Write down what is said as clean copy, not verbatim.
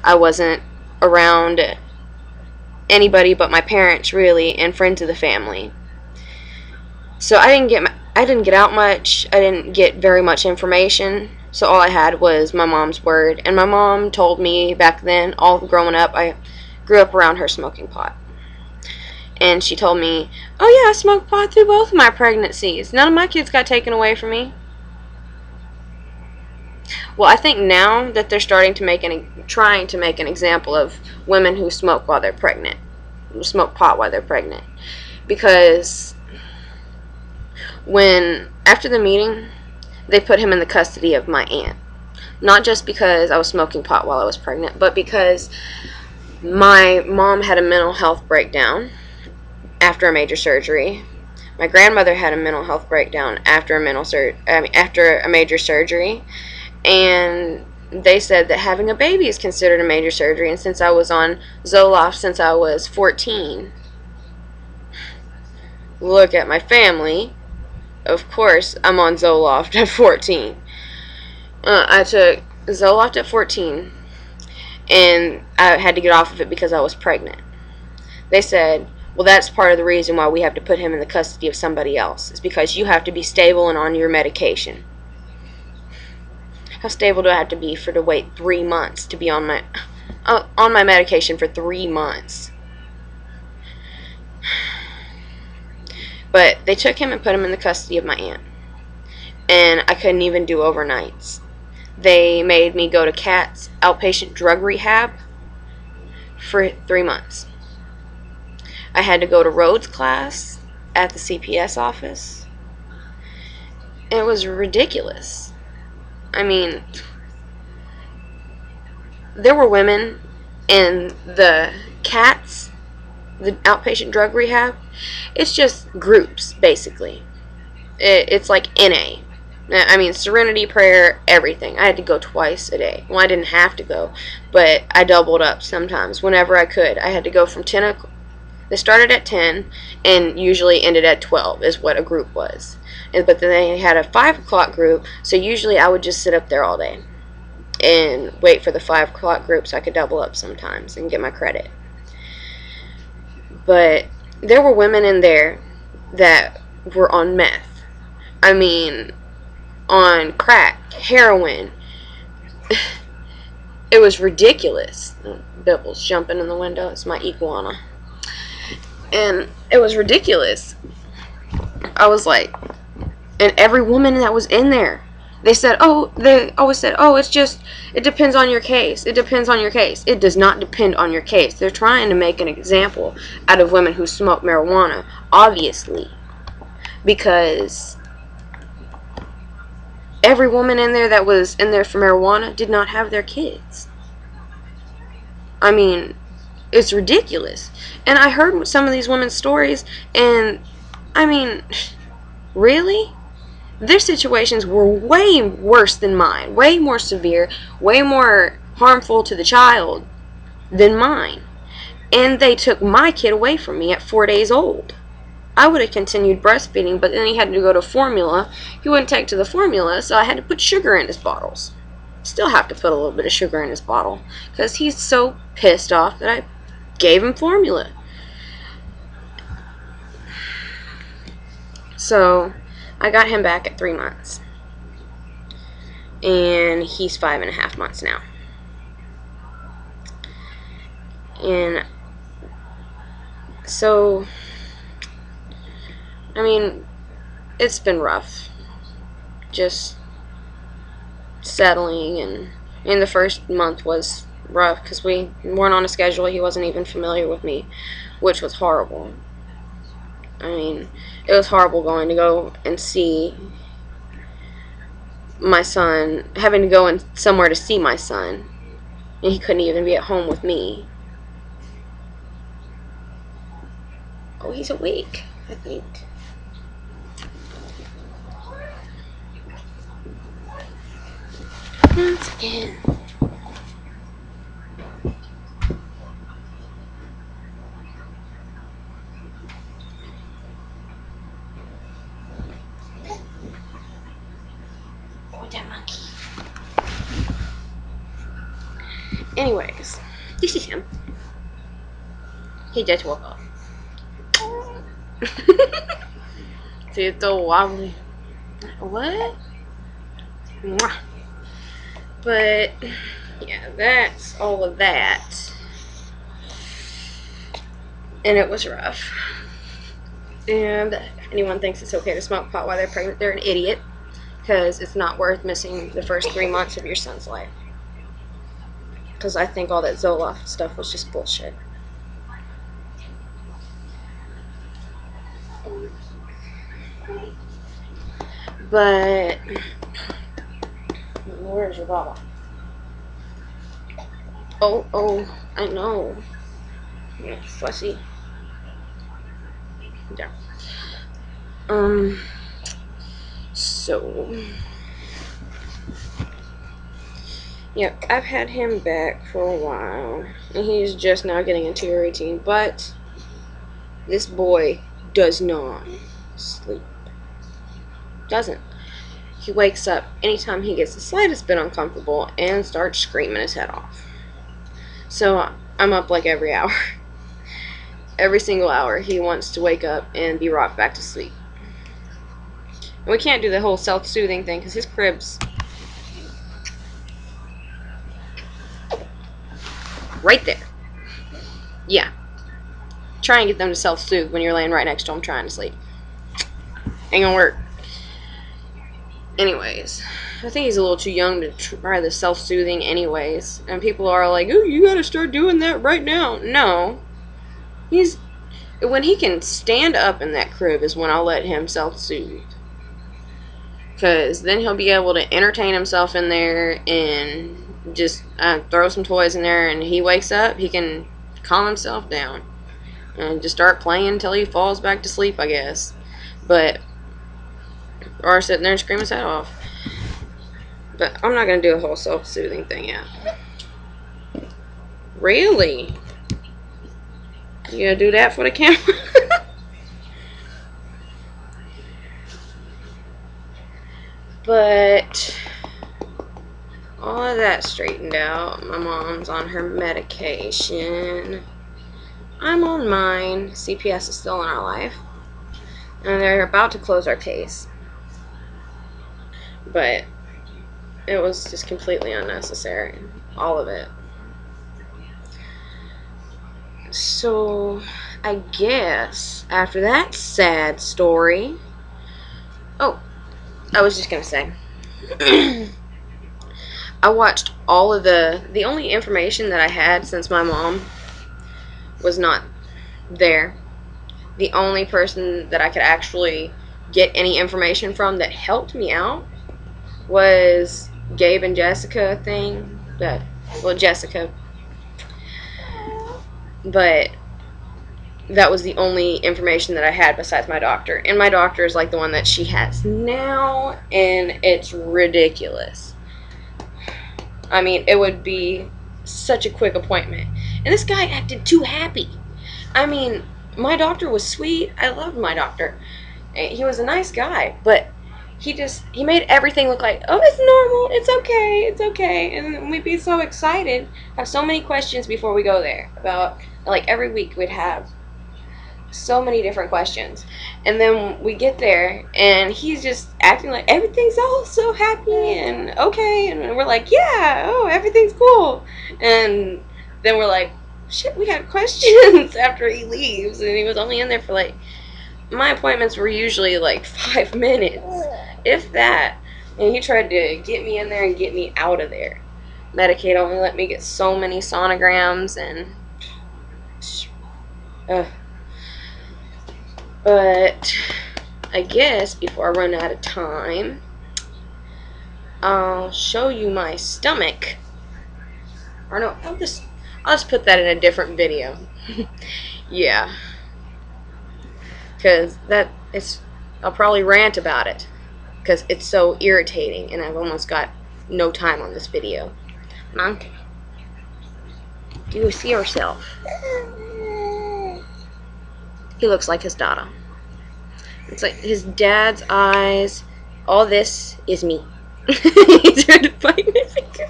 I wasn't around anybody but my parents, really, and friends of the family. So I didn't get out much. I didn't get very much information. So all I had was my mom's word, and my mom told me back then, all growing up, I grew up around her smoking pot. And she told me, "Oh yeah, I smoked pot through both of my pregnancies. None of my kids got taken away from me." Well, I think now that they're trying to make an example of women who smoke while they're pregnant, who smoke pot while they're pregnant, because after the meeting, they put him in the custody of my aunt. Not just because I was smoking pot while I was pregnant, but because my mom had a mental health breakdown after a major surgery. My grandmother had a mental health breakdown after a major surgery, and they said that having a baby is considered a major surgery. And since I was on Zoloft since I was 14, look at my family. Of course, I'm on Zoloft at 14. I took Zoloft at 14, and I had to get off of it because I was pregnant. They said, well, that's part of the reason why we have to put him in the custody of somebody else. It's because you have to be stable and on your medication. How stable do I have to be to wait 3 months to be on my medication for 3 months? But they took him and put him in the custody of my aunt. And I couldn't even do overnights. They made me go to CATS, outpatient drug rehab, for 3 months. I had to go to Rhodes class at the CPS office. It was ridiculous. I mean, there were women in the CATS, the outpatient drug rehab. It's just groups, basically. It's like NA. I mean, Serenity Prayer, everything. I had to go twice a day. Well, I didn't have to go, but I doubled up sometimes whenever I could. I had to go from 10 o'clock. They started at 10 and usually ended at 12 is what a group was. But then they had a 5 o'clock group, so usually I would just sit up there all day and wait for the 5 o'clock group so I could double up sometimes and get my credit. But there were women in there that were on meth. I mean, on crack, heroin. It was ridiculous. Bibble's jumping in the window. It's my iguana. And it was ridiculous. I was like, and every woman that was in there, they always said, oh, it depends on your case. It depends on your case. It does not depend on your case. They're trying to make an example out of women who smoke marijuana, obviously, because every woman in there that was in there for marijuana did not have their kids. I mean, it's ridiculous. And I heard some of these women's stories, and I mean, really? Their situations were way worse than mine, way more severe, way more harmful to the child than mine. And they took my kid away from me at 4 days old. I would have continued breastfeeding, but then he had to go to formula. He wouldn't take to the formula, so I had to put sugar in his bottles. Still have to put a little bit of sugar in his bottle, because he's so pissed off that I gave him formula. So I got him back at 3 months. And he's 5.5 months now. And so, I mean, it's been rough. Just settling, and the first month was rough because we weren't on a schedule. He wasn't even familiar with me, which was horrible. I mean, it was horrible going to go and see my son, having to go in somewhere to see my son, and he couldn't even be at home with me. Oh, he's awake, I think. Once again. Oh, that monkey. Anyways, this is him. He just woke up. See, it's so wobbly. What? Mwah. But, yeah, that's all of that. And it was rough. And if anyone thinks it's okay to smoke pot while they're pregnant, they're an idiot. Because it's not worth missing the first 3 months of your son's life. Because I think all that Zoloft stuff was just bullshit. But where's your baba? Oh, I know. Yeah, fussy. Yeah. So yep, I've had him back for a while, and he's just now getting into a routine, but this boy does not sleep. Doesn't. He wakes up anytime he gets the slightest bit uncomfortable and starts screaming his head off. So I'm up like every hour. Every single hour he wants to wake up and be rocked back to sleep. And we can't do the whole self-soothing thing because his crib's right there. Yeah. Try and get them to self-soothe when you're laying right next to them trying to sleep. Ain't gonna work. Anyways, I think he's a little too young to try the self-soothing anyways. And people are like, oh, you gotta start doing that right now. No. When he can stand up in that crib is when I'll let him self-soothe. Because then he'll be able to entertain himself in there and just throw some toys in there, and he wakes up, he can calm himself down. And just start playing until he falls back to sleep, I guess. Or sitting there and scream his head off. But I'm not going to do a whole self-soothing thing yet. Really? You going to do that for the camera? But all of that straightened out. My mom's on her medication. I'm on mine. CPS is still in our life. And they're about to close our case. But it was just completely unnecessary. All of it. So, I guess after that sad story... Oh, I was just going to say. I watched all of the only information that I had since my mom was not there. The only person that I could actually get any information from that helped me out was Gabe and Jessica thing. Jessica. But that was the only information that I had besides my doctor. And my doctor is like the one that she has now, and it's ridiculous. I mean, it would be such a quick appointment. And this guy acted too happy. I mean, my doctor was sweet. I loved my doctor. He was a nice guy, but he made everything look like, oh, it's normal, it's okay, and we'd be so excited, have so many questions before we go there, about, like, every week we'd have so many different questions, and then we get there, and he's just acting like everything's all so happy, and okay, and we're like, yeah, oh, everything's cool, and then we're like, shit, we had questions after he leaves, and he was only in there for, like, my appointments were usually like 5 minutes, if that, and he tried to get me in there and get me out of there. Medicaid only let me get so many sonograms, and but I guess before I run out of time, I'll show you my stomach. Or no, I'll just put that in a different video. Yeah. Because I'll probably rant about it. Because it's so irritating, and I've almost got no time on this video. Monkey, do you see yourself? He looks like his dada. It's like his dad's eyes. All this is me. He tried to bite my finger.